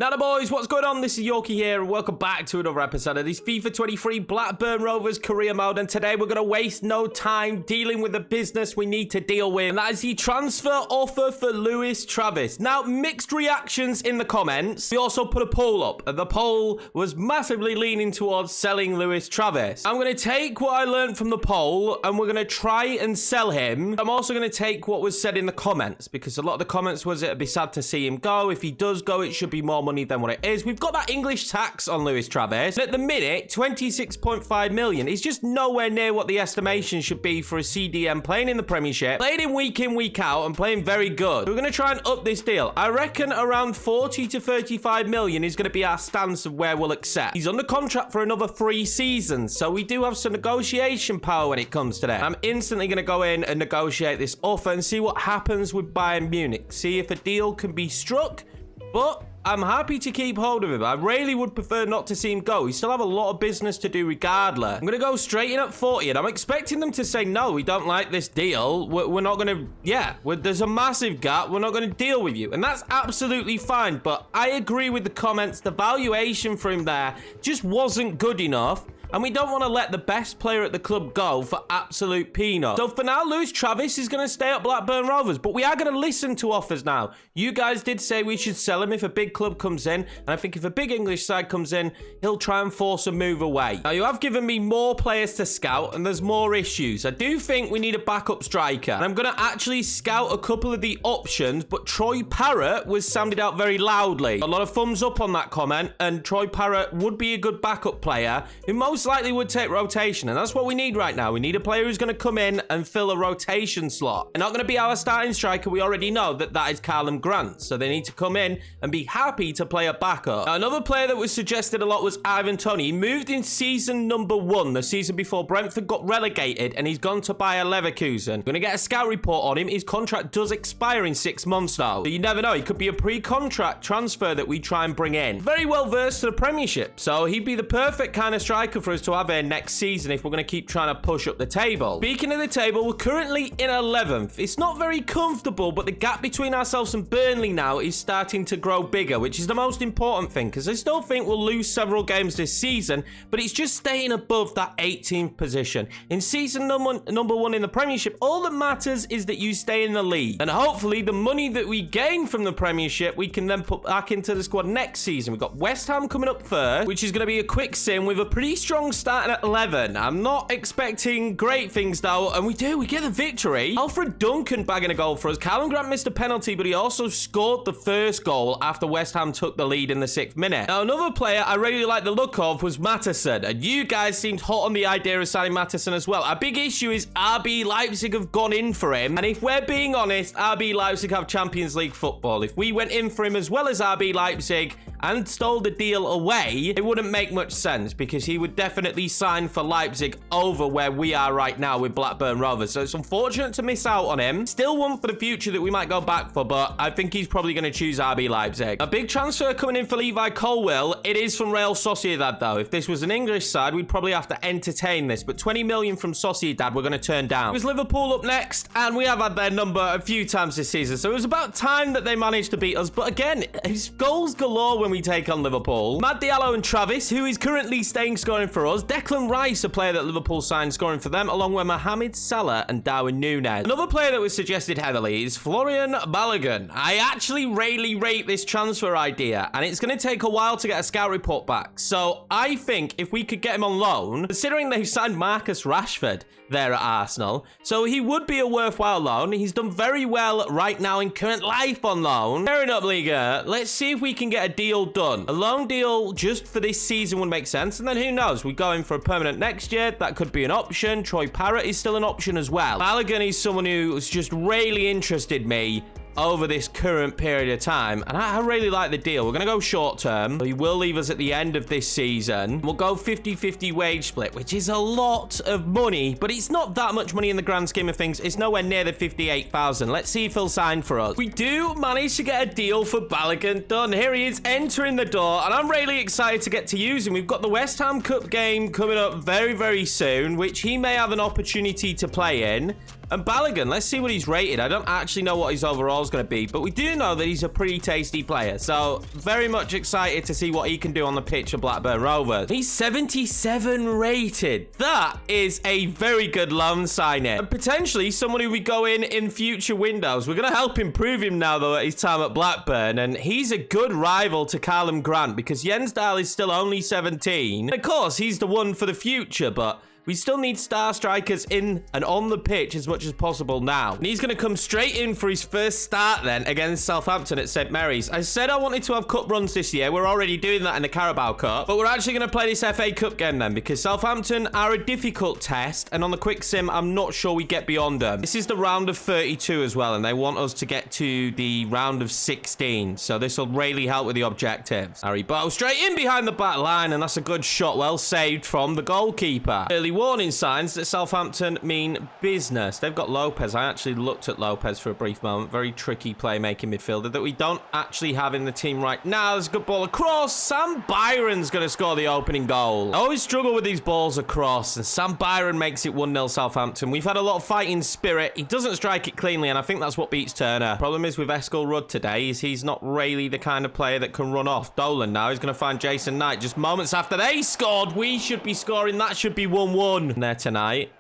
Now boys, what's going on? This is Yorkie here and welcome back to another episode of this FIFA 23 Blackburn Rovers career mode, and today we're going to waste no time dealing with the business we need to deal with, and that is the transfer offer for Luis Travis. Now, mixed reactions in the comments. We also put a poll up and the poll was massively leaning towards selling Luis Travis. I'm going to take what I learned from the poll and we're going to try and sell him. I'm also going to take what was said in the comments, because a lot of the comments was it'd be sad to see him go. If he does go, it should be more money than what it is. We've got that English tax on Luis Travis. At the minute, 26.5 million is just nowhere near what the estimation should be for a CDM playing in the Premiership, playing in, week out, and playing very good. We're going to try and up this deal. I reckon around 40 to 35 million is going to be our stance of where we'll accept. He's under contract for another 3 seasons, so we do have some negotiation power when it comes to that. I'm instantly going to go in and negotiate this offer and see what happens with Bayern Munich. See if a deal can be struck, but I'm happy to keep hold of him. I really would prefer not to see him go. We still have a lot of business to do regardless. I'm going to go straight in at 40, and I'm expecting them to say, no, we don't like this deal. We're not going to, there's a massive gap. We're not going to deal with you. And that's absolutely fine. But I agree with the comments. The valuation for him there just wasn't good enough. And we don't want to let the best player at the club go for absolute peanuts. So for now, Luis Travis is going to stay at Blackburn Rovers. But we are going to listen to offers now. You guys did say we should sell him if a big club comes in. And I think if a big English side comes in, he'll try and force a move away. Now, you have given me more players to scout, and there's more issues. I do think we need a backup striker. And I'm going to actually scout a couple of the options. But Troy Parrott was sounded out very loudly. A lot of thumbs up on that comment. And Troy Parrott would be a good backup player who most likely would take rotation, and that's what we need right now. We need a player who's going to come in and fill a rotation slot. They're not going to be our starting striker. We already know that that is Callum Grant, so they need to come in and be happy to play a backup. Now, another player that was suggested a lot was Ivan Toney. He moved in season number 1, the season before Brentford got relegated, and he's gone to Bayer Leverkusen. We're going to get a scout report on him. His contract does expire in 6 months now, so you never know. He could be a pre-contract transfer that we try and bring in. Very well versed to the Premiership, so he'd be the perfect kind of striker for us to have next season if we're going to keep trying to push up the table. Speaking of the table, we're currently in 11th. It's not very comfortable, but the gap between ourselves and Burnley now is starting to grow bigger, which is the most important thing, because I still think we'll lose several games this season, but it's just staying above that 18th position. In season number 1 in the Premiership, all that matters is that you stay in the league, and hopefully the money that we gain from the Premiership we can then put back into the squad next season. We've got West Ham coming up first, which is going to be a quick sim with a pretty strong start at 11. I'm not expecting great things though, and we get the victory. Alfred Duncan bagging a goal for us. Callum Grant missed a penalty, but he also scored the first goal after West Ham took the lead in the 6th minute. Now, another player I really like the look of was Matteson, and you guys seemed hot on the idea of signing Matteson as well. Our big issue is RB Leipzig have gone in for him, and if we're being honest, RB Leipzig have Champions League football. If we went in for him as well as RB Leipzig and stole the deal away, it wouldn't make much sense, because he would definitely sign for Leipzig over where we are right now with Blackburn Rovers. So it's unfortunate to miss out on him. Still one for the future that we might go back for, but I think he's probably going to choose RB Leipzig. A big transfer coming in for Levi Colwill. It is from Real Sociedad though. If this was an English side, we'd probably have to entertain this, but 20 million from Sociedad we're going to turn down. It was Liverpool up next, and we have had their number a few times this season, so it was about time that they managed to beat us. But again, it's goals galore when we take on Liverpool. Mad Diallo and Travis, who is currently staying scoring for us. Declan Rice, a player that Liverpool signed, scoring for them, along with Mohamed Salah and Darwin Núñez. Another player that was suggested heavily is Florian Balogun. I actually really rate this transfer idea, and it's going to take a while to get a scout report back. So I think if we could get him on loan, considering they've signed Marcus Rashford there at Arsenal, so he would be a worthwhile loan. He's done very well right now in current life on loan. Fair enough, Liga. Let's see if we can get a deal done. A loan deal just for this season would make sense, and then who knows? We go in for a permanent next year. That could be an option. Troy Parrott is still an option as well. Balogun is someone who's just really interested me over this current period of time, and I really like the deal. We're going to go short term. He will leave us at the end of this season. We'll go 50-50 wage split, which is a lot of money, but it's not that much money in the grand scheme of things. It's nowhere near the 58,000. Let's see if he'll sign for us. We do manage to get a deal for Balogun done. Here he is entering the door, and I'm really excited to get to use him. We've got the West Ham Cup game coming up very, very soon, which he may have an opportunity to play in. And Balogun, let's see what he's rated. I don't actually know what his overall is going to be, but we do know that he's a pretty tasty player. So very much excited to see what he can do on the pitch for Blackburn Rovers. He's 77 rated. That is a very good loan signing. And potentially someone who we go in future windows. We're going to help improve him now, though, at his time at Blackburn. And he's a good rival to Callum Grant because Jens Dahl is still only 17. And of course, he's the one for the future, but we still need star strikers in and on the pitch as much as possible now. And he's going to come straight in for his first start then against Southampton at St Mary's. I said I wanted to have cup runs this year. We're already doing that in the Carabao Cup. But we're actually going to play this FA Cup game then because Southampton are a difficult test. And on the quick sim, I'm not sure we get beyond them. This is the round of 32 as well. And they want us to get to the round of 16. So this will really help with the objectives. Harry Bow straight in behind the back line. And that's a good shot. Well saved from the goalkeeper. Early warning signs that Southampton mean business. They've got Lopez. I actually looked at Lopez for a brief moment. Very tricky playmaking midfielder that we don't actually have in the team right now. There's a good ball across. Sam Byron's going to score the opening goal. I always struggle with these balls across, and Sam Byron makes it 1-0 Southampton. We've had a lot of fighting spirit. He doesn't strike it cleanly, and I think that's what beats Turner. Problem is with Eskil Rudd today is he's not really the kind of player that can run off. Dolan now is going to find Jason Knight just moments after they scored. We should be scoring. That should be 1-1. There tonight.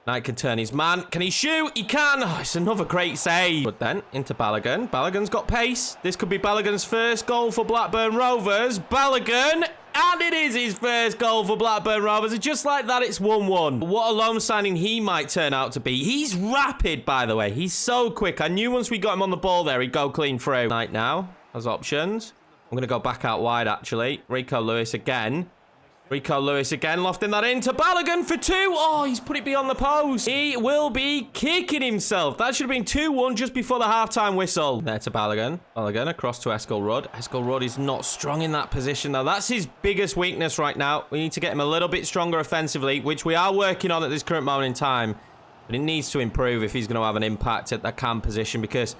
Knight can turn his man. Can he shoot? He can. Oh, it's another great save. But then into Balogun. Balogun's got pace. This could be Balogun's first goal for Blackburn Rovers. Balogun. And it is his first goal for Blackburn Rovers. And just like that, it's 1-1. What a loan signing he might turn out to be. He's rapid, by the way. He's so quick. I knew once we got him on the ball there, he'd go clean through. Knight now has options. I'm going to go back out wide, actually. Rico Lewis again. Rico Lewis again, lofting that into Balogun for 2. Oh, he's put it beyond the post. He will be kicking himself. That should have been 2-1 just before the halftime whistle. There to Balogun. Balogun across to Eskil Rudd. Eskil Rudd is not strong in that position, though. That's his biggest weakness right now. We need to get him a little bit stronger offensively, which we are working on at this current moment in time. But it needs to improve if he's going to have an impact at that cam position, because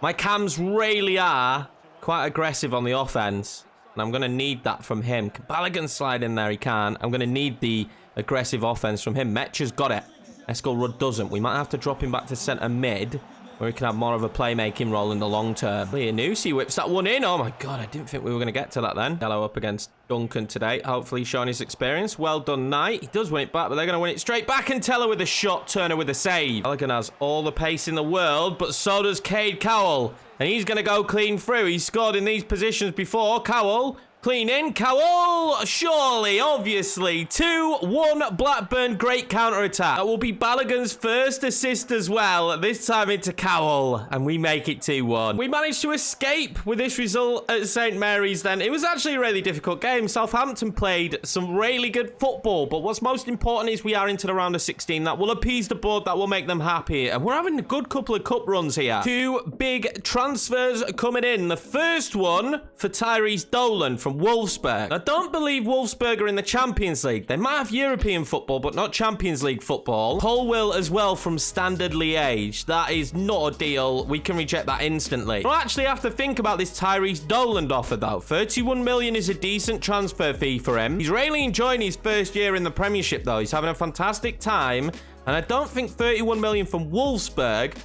my cams really are quite aggressive on the offense. And I'm going to need that from him. Can Balogun slide in there? He can. I'm going to need the aggressive offense from him. Metcha's got it. Eskil Rudd doesn't. We might have to drop him back to centre mid, where he can have more of a playmaking role in the long term. Lianusi whips that one in. Oh my God, I didn't think we were going to get to that then. Yellow up against Duncan today. Hopefully showing his experience. Well done, Knight. He does win it back, but they're going to win it straight back. And Teller with a shot. Turner with a save. Balogun has all the pace in the world, but so does Cade Cowell. And he's going to go clean through. He's scored in these positions before. Cowell. Clean in. Cowell. Surely, obviously. 2-1 Blackburn. Great counter-attack. That will be Balogun's first assist as well. This time into Cowell. And we make it 2-1. We managed to escape with this result at St Mary's then. It was actually a really difficult game. Southampton played some really good football. But what's most important is we are into the round of 16. That will appease the board. That will make them happy. And we're having a good couple of cup runs here. 2 big transfers coming in. The first one for Tyrese Dolan from Wolfsburg. I don't believe Wolfsburg are in the Champions League. They might have European football, but not Champions League football. Colwill as well from Standard Liège. That is not a deal. We can reject that instantly. We'll actually have to think about this Tyrese Dolan offer, though. 31 million is a decent transfer fee for him. He's really enjoying his first year in the Premiership, though. He's having a fantastic time. And I don't think 31 million from Wolfsburg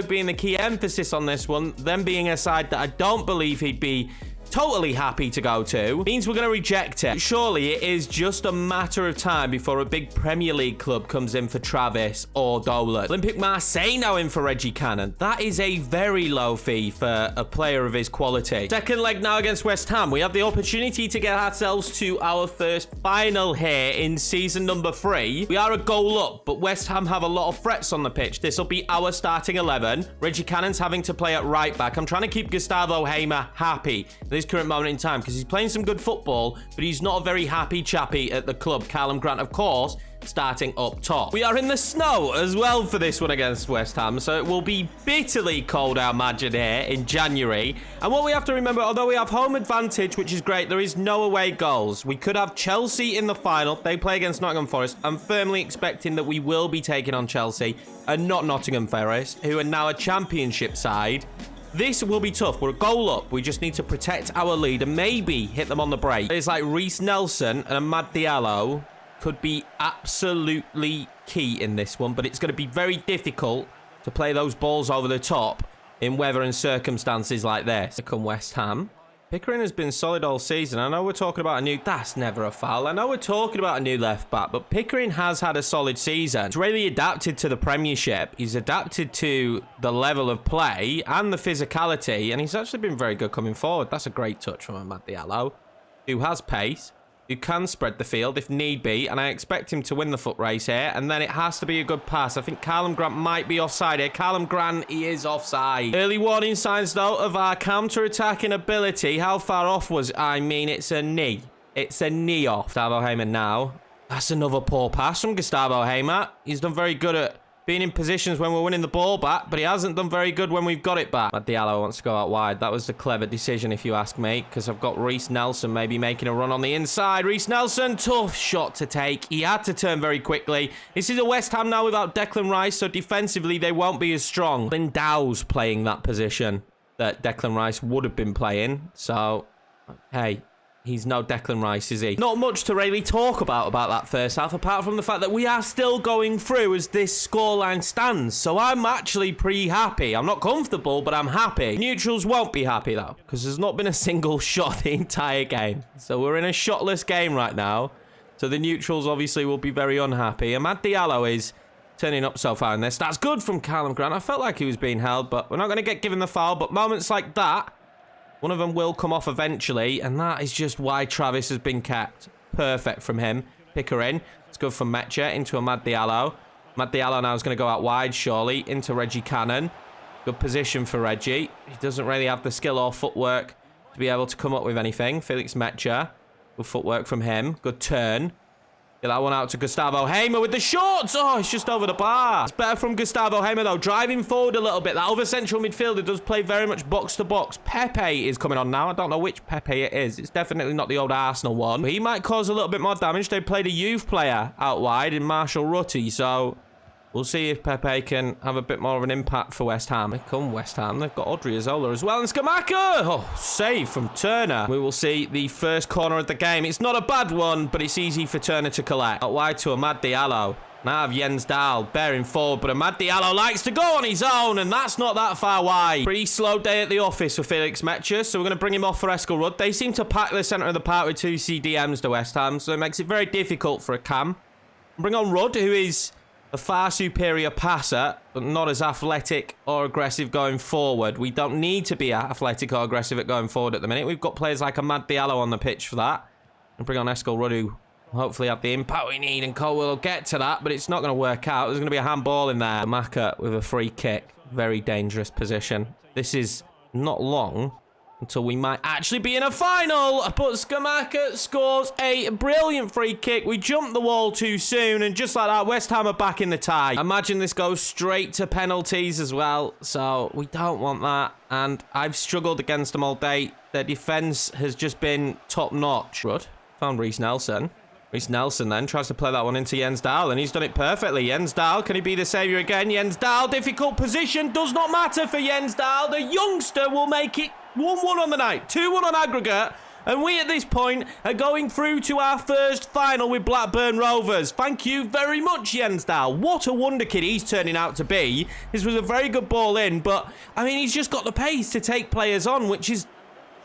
being the key emphasis on this one, them being a side that I don't believe he'd be totally happy to go to, means we're going to reject it. Surely it is just a matter of time before a big Premier League club comes in for Travis or Dolan. Olympique Marseille now in for Reggie Cannon. That is a very low fee for a player of his quality. Second leg now against West Ham. We have the opportunity to get ourselves to our first final here in season number 3. We are a goal up, but West Ham have a lot of threats on the pitch. This will be our starting 11. Reggie Cannon's having to play at right back. I'm trying to keep Gustavo Hamer happy this current moment in time because he's playing some good football, but he's not a very happy chappy at the club. Callum Grant, of course, starting up top. We are in the snow as well for this one against West Ham, so it will be bitterly cold, I imagine, here in January. And what we have to remember, although we have home advantage, which is great, there is no away goals. We could have Chelsea in the final. They play against Nottingham Forest. I'm firmly expecting that we will be taking on Chelsea and not Nottingham Forest, who are now a championship side. This will be tough. We're a goal up. We just need to protect our lead and maybe hit them on the break. It's like Reece Nelson and Amad Diallo could be absolutely key in this one, but it's going to be very difficult to play those balls over the top in weather and circumstances like this. Here come West Ham. Pickering has been solid all season. I know we're talking about a new... That's never a foul. I know we're talking about a new left back, but Pickering has had a solid season. He's really adapted to the Premiership. He's adapted to the level of play and the physicality, and he's actually been very good coming forward. That's a great touch from Amad Diallo, who has pace, who can spread the field if need be, and I expect him to win the foot race here, and then it has to be a good pass. I think Callum Grant might be offside here. Callum Grant, he is offside. Early warning signs, though, of our counter-attacking ability. How far off was... I mean, it's a knee. It's a knee off. Gustavo Hamer now. That's another poor pass from Gustavo Hamer. He's done very good at being in positions when we're winning the ball back, but he hasn't done very good when we've got it back. Diallo wants to go out wide. That was the clever decision, if you ask me, because I've got Reece Nelson maybe making a run on the inside. Reece Nelson, tough shot to take. He had to turn very quickly. This is a West Ham now without Declan Rice, so defensively they won't be as strong. Lindau's playing that position that Declan Rice would have been playing, so hey, he's no Declan Rice, is he? Not much to really talk about that first half, apart from the fact that we are still going through as this scoreline stands. So I'm actually pretty happy. I'm not comfortable, but I'm happy. Neutrals won't be happy, though, because there's not been a single shot the entire game. So we're in a shotless game right now. So the neutrals obviously will be very unhappy. Amad Diallo is turning up so far in this. That's good from Callum Grant. I felt like he was being held, but we're not going to get given the foul. But moments like that, one of them will come off eventually, and that is just why Travis has been kept. Perfect from him. Pickering. It's good from Mecha into Amad Diallo. Amad Diallo now is going to go out wide, surely, into Reggie Cannon. Good position for Reggie. He doesn't really have the skill or footwork to be able to come up with anything. Felix Mecha. Good footwork from him. Good turn. Get that one out to Gustavo Hamer with the shorts. Oh, it's just over the bar. It's better from Gustavo Hamer, though. Driving forward a little bit. That other central midfielder does play very much box to box. Pepe is coming on now. I don't know which Pepe it is. It's definitely not the old Arsenal one. But he might cause a little bit more damage. They played a youth player out wide in Marshall Rutty. So we'll see if Pepe can have a bit more of an impact for West Ham. Here come West Ham. They've got Odriozola as well. And Scamacca! Oh, save from Turner. We will see the first corner of the game. It's not a bad one, but it's easy for Turner to collect. Out wide to Amad Diallo. Now have Jens Dahl bearing forward, but Amad Diallo likes to go on his own, and that's not that far wide. Pretty slow day at the office for Felix Mecha, so we're going to bring him off for Eskelrud. They seem to pack the centre of the park with two CDMs to West Ham, so it makes it very difficult for a Cam. Bring on Rudd, who is a far superior passer, but not as athletic or aggressive going forward. We don't need to be athletic or aggressive at going forward at the minute. We've got players like Amad Diallo on the pitch for that. And bring on Eskelrud, who hopefully have the impact we need, and Cole will get to that, but it's not going to work out. There's going to be a handball in there. Maka with a free kick. Very dangerous position. This is not long until we might actually be in a final. But Scamacca scores a brilliant free kick. We jumped the wall too soon, and just like that, West Ham are back in the tie. Imagine this goes straight to penalties as well, so we don't want that. And I've struggled against them all day. Their defence has just been top-notch. Rudd found Reece Nelson. Reece Nelson then tries to play that one into Jens Dahl, and he's done it perfectly. Jens Dahl, can he be the saviour again? Jens Dahl, difficult position, does not matter for Jens Dahl. The youngster will make it 1-1 on the night, 2-1 on aggregate, and we at this point are going through to our first final with Blackburn Rovers. Thank you very much, Jens Dahl. What a wonder kid he's turning out to be. This was a very good ball in, but, I mean, he's just got the pace to take players on, which is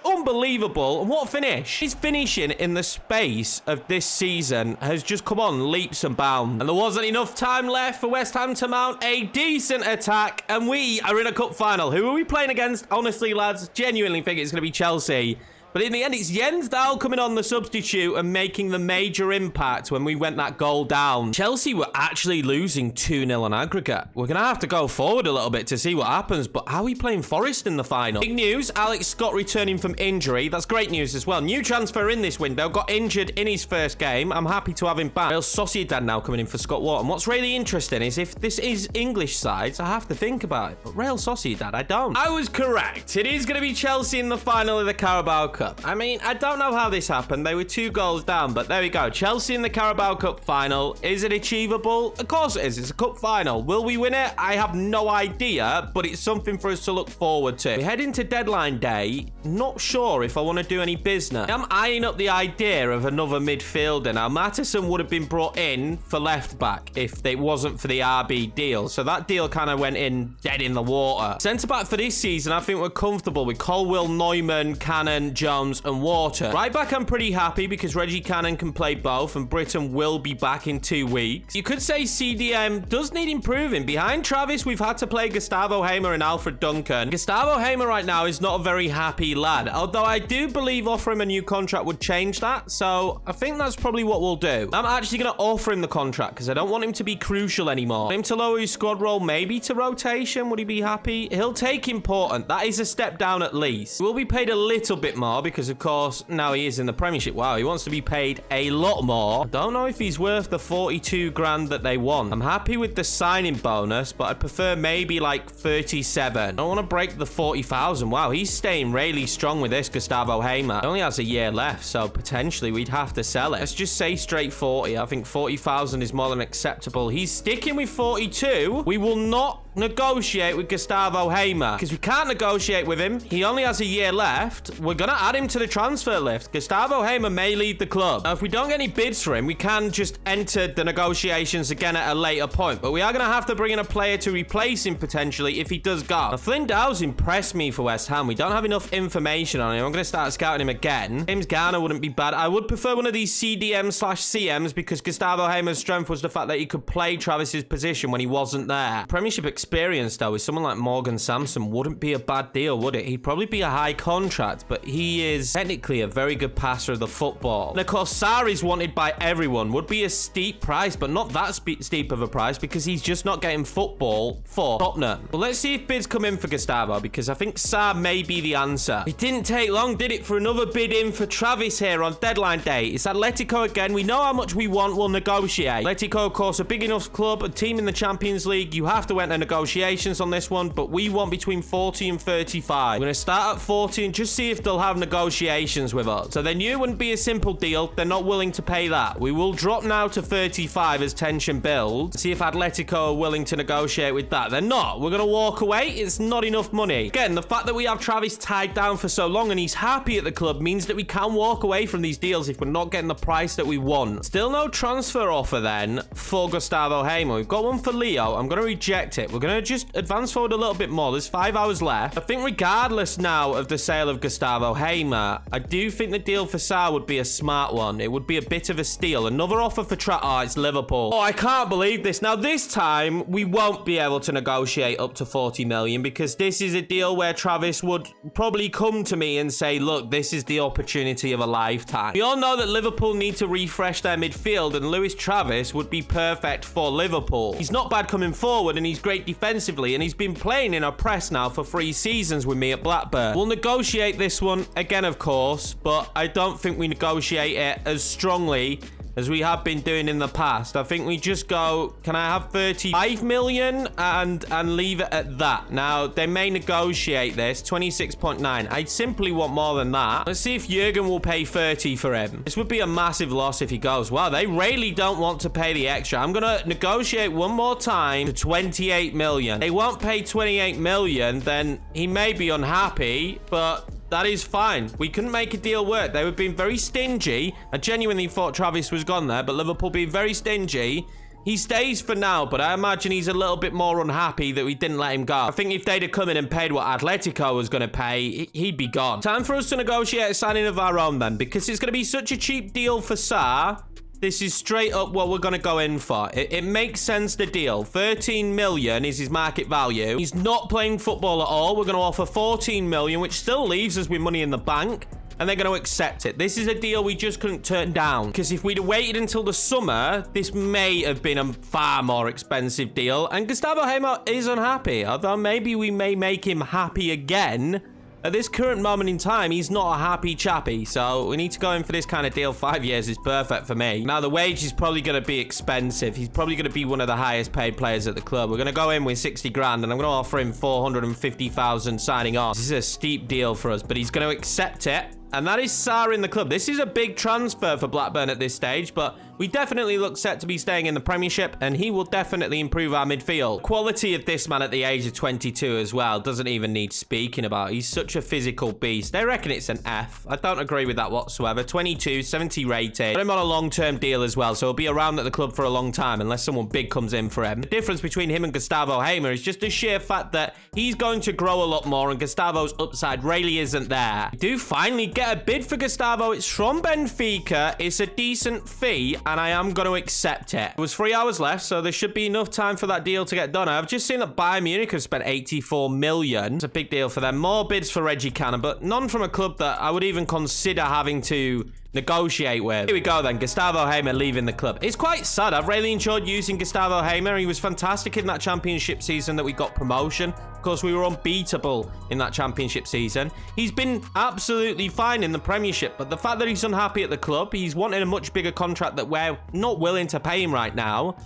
unbelievable. And what finish? His finishing in the space of this season has just come on leaps and bounds. And there wasn't enough time left for West Ham to mount a decent attack, and we are in a cup final. Who are we playing against? Honestly, lads, genuinely think it's going to be Chelsea. But in the end, it's Jens Dahl coming on the substitute and making the major impact when we went that goal down. Chelsea were actually losing 2-0 on aggregate. We're going to have to go forward a little bit to see what happens, but how are we playing Forest in the final? Big news, Alex Scott returning from injury. That's great news as well. New transfer in this window, got injured in his first game. I'm happy to have him back. Real Sociedad now coming in for Scott Wharton. What's really interesting is if this is English sides, I have to think about it. But Real Sociedad, I don't. I was correct. It is going to be Chelsea in the final of the Carabao Cup. Cup. I mean, I don't know how this happened. They were 2 goals down, but there we go. Chelsea in the Carabao Cup final. Is it achievable? Of course it is. It's a cup final. Will we win it? I have no idea, but it's something for us to look forward to. We head into deadline day. Not sure if I want to do any business. I'm eyeing up the idea of another midfielder. Now, Mattison would have been brought in for left back if it wasn't for the RB deal. So that deal kind of went in dead in the water. Centre back for this season, I think we're comfortable with Colwill, Neumann, Cannon, Jones, and Water. Right back, I'm pretty happy because Reggie Cannon can play both, and Britton will be back in 2 weeks. You could say CDM does need improving. Behind Travis, we've had to play Gustavo Hamer and Alfred Duncan. Gustavo Hamer right now is not a very happy lad, although I do believe offering him a new contract would change that, so I think that's probably what we'll do. I'm actually going to offer him the contract because I don't want him to be crucial anymore. Want him to lower his squad role maybe to rotation. Would he be happy? He'll take important. That is a step down at least. He will be paid a little bit more because, of course, now he is in the Premiership. Wow, he wants to be paid a lot more. I don't know if he's worth the 42 grand that they want. I'm happy with the signing bonus, but I'd prefer maybe like 37. I don't want to break the 40,000. Wow, he's staying really strong with this Gustavo Hamer. He only has a year left, so potentially we'd have to sell it. Let's just say straight 40. I think 40,000 is more than acceptable. He's sticking with 42. We will not negotiate with Gustavo Hamer because we can't negotiate with him. He only has a year left. We're going to add him to the transfer list. Gustavo Hamer may leave the club. Now, if we don't get any bids for him, we can just enter the negotiations again at a later point, but we are going to have to bring in a player to replace him potentially if he does go. Now, Flynn Dow's impressed me for West Ham. We don't have enough information on him. I'm going to start scouting him again. James Garner wouldn't be bad. I would prefer one of these CDM/CMs because Gustavo Hamer's strength was the fact that he could play Travis's position when he wasn't there. Premiership experience, though, with someone like Morgan Sampson wouldn't be a bad deal, would it? He'd probably be a high contract, but he is technically a very good passer of the football. And of course, Sarr is wanted by everyone. Would be a steep price, but not that steep of a price because he's just not getting football for Tottenham. Well, let's see if bids come in for Gustavo because I think Sarr may be the answer. It didn't take long, did it, for another bid in for Travis here on deadline day? It's Atletico again. We know how much we want. We'll negotiate. Atletico, of course, a big enough club, a team in the Champions League. You have to enter negotiations on this one, but we want between 40 and 35. We're going to start at 40 and just see if they'll have negotiations with us. So they knew it wouldn't be a simple deal. They're not willing to pay that. We will drop now to 35 as tension builds. See if Atletico are willing to negotiate with that. They're not. We're going to walk away. It's not enough money. Again, the fact that we have Travis tied down for so long and he's happy at the club means that we can walk away from these deals if we're not getting the price that we want. Still no transfer offer then for Gustavo Hamer. We've got one for Leo. I'm going to reject it. We're going to just advance forward a little bit more. There's 5 hours left. I think regardless now of the sale of Gustavo Hamer, I do think the deal for Sarr would be a smart one. It would be a bit of a steal. Another offer for Oh, it's Liverpool. Oh, I can't believe this. Now, this time, we won't be able to negotiate up to 40 million because this is a deal where Travis would probably come to me and say, look, this is the opportunity of a lifetime. We all know that Liverpool need to refresh their midfield, and Luis Travis would be perfect for Liverpool. He's not bad coming forward, and he's great defensively, and he's been playing in a press now for 3 seasons with me at Blackburn. We'll negotiate this one again, of course, but I don't think we negotiate it as strongly as we have been doing in the past. I think we just go, can I have 35 million and leave it at that? Now, they may negotiate this, 26.9. I simply want more than that. Let's see if Jurgen will pay 30 for him. This would be a massive loss if he goes. Wow, they really don't want to pay the extra. I'm going to negotiate one more time to 28 million. They won't pay 28 million, then he may be unhappy, but that is fine. We couldn't make a deal work. They were being very stingy. I genuinely thought Travis was gone there, but Liverpool being very stingy. He stays for now, but I imagine he's a little bit more unhappy that we didn't let him go. I think if they'd have come in and paid what Atletico was going to pay, he'd be gone. Time for us to negotiate a signing of our own then, because it's going to be such a cheap deal for Sarr. This is straight up what we're going to go in for. It makes sense, the deal. 13 million is his market value. He's not playing football at all. We're going to offer 14 million, which still leaves us with money in the bank. And they're going to accept it. This is a deal we just couldn't turn down. Because if we'd have waited until the summer, this may have been a far more expensive deal. And Gustavo Hamer is unhappy. Although maybe we may make him happy again. At this current moment in time, he's not a happy chappy, so we need to go in for this kind of deal. 5 years is perfect for me. Now, the wage is probably going to be expensive. He's probably going to be one of the highest paid players at the club. We're going to go in with 60 grand, and I'm going to offer him 450,000 signing on. This is a steep deal for us, but he's going to accept it. And that is Sarr in the club. This is a big transfer for Blackburn at this stage, but we definitely look set to be staying in the Premiership, and he will definitely improve our midfield. Quality of this man at the age of 22 as well doesn't even need speaking about. He's such a physical beast. They reckon it's an F. I don't agree with that whatsoever. 22, 70 rated. Put him on a long-term deal as well, so he'll be around at the club for a long time unless someone big comes in for him. The difference between him and Gustavo Hamer is just the sheer fact that he's going to grow a lot more, and Gustavo's upside really isn't there. We do finally get a bid for Gustavo. It's from Benfica. It's a decent fee, and I am going to accept it. It was 3 hours left, so there should be enough time for that deal to get done. I've just seen that Bayern Munich have spent 84 million. It's a big deal for them. More bids for Yorkiemann, but none from a club that I would even consider having to negotiate with. Here we go then. Gustavo Hamer leaving the club. It's quite sad. I've really enjoyed using Gustavo Hamer. He was fantastic in that championship season that we got promotion. Of course, we were unbeatable in that championship season. He's been absolutely fine in the Premiership, but the fact that he's unhappy at the club, he's wanting a much bigger contract that we're not willing to pay him right now.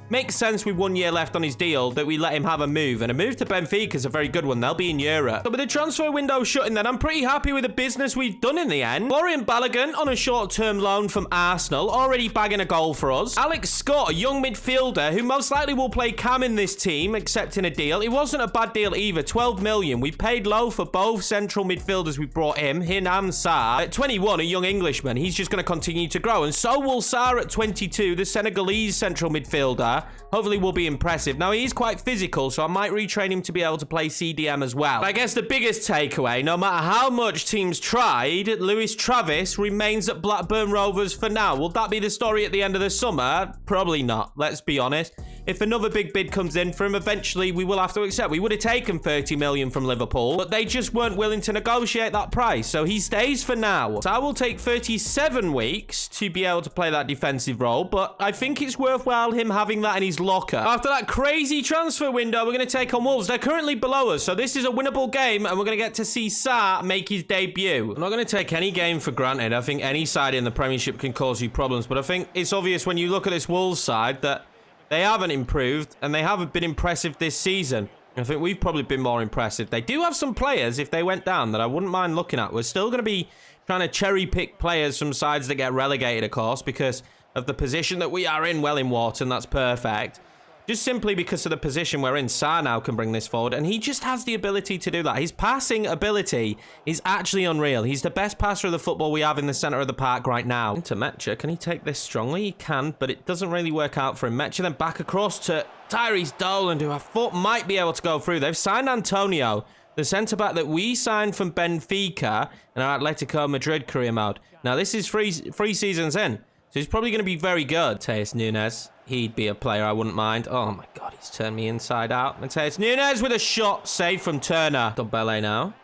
Makes sense with 1 year left on his deal that we let him have a move. And a move to Benfica is a very good one. They'll be in Europe. So with the transfer window shutting then, I'm pretty happy with the business we've done in the end. Florian Balogun on a short-term loan from Arsenal, already bagging a goal for us. Alex Scott, a young midfielder who most likely will play Cam in this team, accepting a deal. It wasn't a bad deal either. 12 million. We paid low for both central midfielders we brought in, Hin and Sarr. At 21, a young Englishman. He's just going to continue to grow. And so will Sarr at 22, the Senegalese central midfielder. Hopefully will be impressive. Now, he is quite physical, so I might retrain him to be able to play CDM as well. But I guess the biggest takeaway, no matter how much teams tried, Luis Travis remains at Blackburn Rovers for now. Will that be the story at the end of the summer? Probably not, let's be honest. If another big bid comes in for him, eventually we will have to accept. We would have taken 30 million from Liverpool, but they just weren't willing to negotiate that price. So he stays for now. So I will take 37 weeks to be able to play that defensive role, but I think it's worthwhile him having that in his locker. After that crazy transfer window, we're going to take on Wolves. They're currently below us, so this is a winnable game, and we're going to get to see Sarr make his debut. I'm not going to take any game for granted. I think any side in the Premiership can cause you problems, but I think it's obvious when you look at this Wolves side that they haven't improved, and they haven't been impressive this season. I think we've probably been more impressive. They do have some players, if they went down, that I wouldn't mind looking at. We're still going to be trying to cherry-pick players from sides that get relegated, of course, because of the position that we are in, Wellington. That's perfect. Just simply because of the position we're in, Sarr now can bring this forward, and he just has the ability to do that. His passing ability is actually unreal. He's the best passer of the football we have in the centre of the park right now. Into Metcha, can he take this strongly? He can, but it doesn't really work out for him. Metcha then back across to Tyrese Dolan, who I thought might be able to go through. They've signed Antonio, the centre-back that we signed from Benfica and our Atletico Madrid career mode. Now, this is three seasons in, so he's probably going to be very good. Mateus Nunes, he'd be a player I wouldn't mind. Oh my god, he's turned me inside out. Mateus Nunes with a shot, save from Turner. Ndombele now.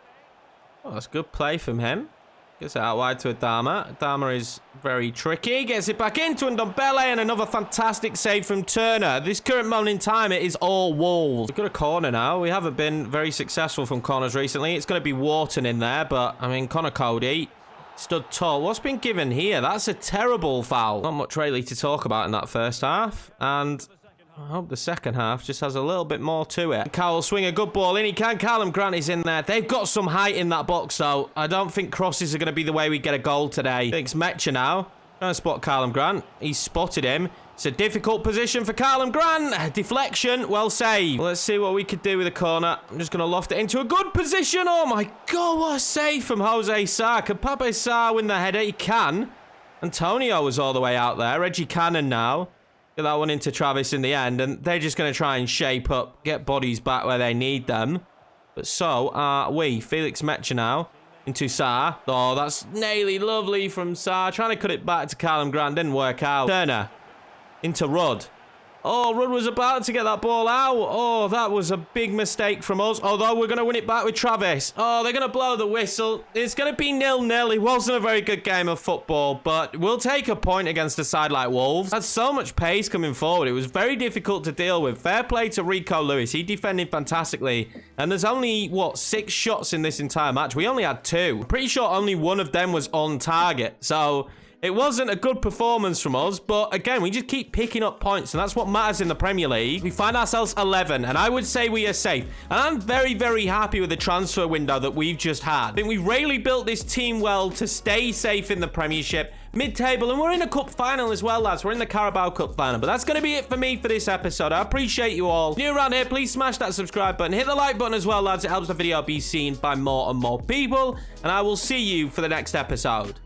Oh, that's a good play from him. Gets it out wide to Adama. Adama is very tricky. Gets it back into Ndombele, and another fantastic save from Turner. This current moment in time, it is all Wolves. We've got a corner now. We haven't been very successful from corners recently. It's going to be Wharton in there, but I mean, Connor Cody stood tall. What's been given here? That's a terrible foul. Not much really to talk about in that first half. And I hope the second half just has a little bit more to it. Cowell swing a good ball in. He can. Callum Grant is in there. They've got some height in that box, though. I don't think crosses are going to be the way we get a goal today. I think it's Metcha now. Trying to spot Callum Grant. He's spotted him. It's a difficult position for Callum Grant. Deflection. Well saved. Let's see what we could do with a corner. I'm just going to loft it into a good position. Oh my god, what a save from Jose Sarr. Can Pape Sarr win the header? He can. Antonio was all the way out there. Reggie Cannon now. Get that one into Travis in the end. And they're just going to try and shape up. Get bodies back where they need them. But so are we. Felix Metcha now. Into Sarr. Oh, that's nearly lovely from Sarr. Trying to cut it back to Callum Grant. Didn't work out. Turner. Into Rudd. Oh, Rudd was about to get that ball out. Oh, that was a big mistake from us. Although we're going to win it back with Travis. Oh, they're going to blow the whistle. It's going to be 0-0. It wasn't a very good game of football, but we'll take a point against a side like Wolves. Had so much pace coming forward. It was very difficult to deal with. Fair play to Rico Lewis. He defended fantastically. And there's only, what, 6 shots in this entire match. We only had 2. I'm pretty sure only one of them was on target. So It wasn't a good performance from us, but again, we just keep picking up points, and that's what matters in the Premier League. We find ourselves 11, and I would say we are safe. And I'm very, very happy with the transfer window that we've just had. I think we've really built this team well to stay safe in the Premiership, mid-table, and we're in a cup final as well, lads. We're in the Carabao Cup final. But that's going to be it for me for this episode. I appreciate you all. If you're new around here, please smash that subscribe button. Hit the like button as well, lads. It helps the video be seen by more and more people. And I will see you for the next episode.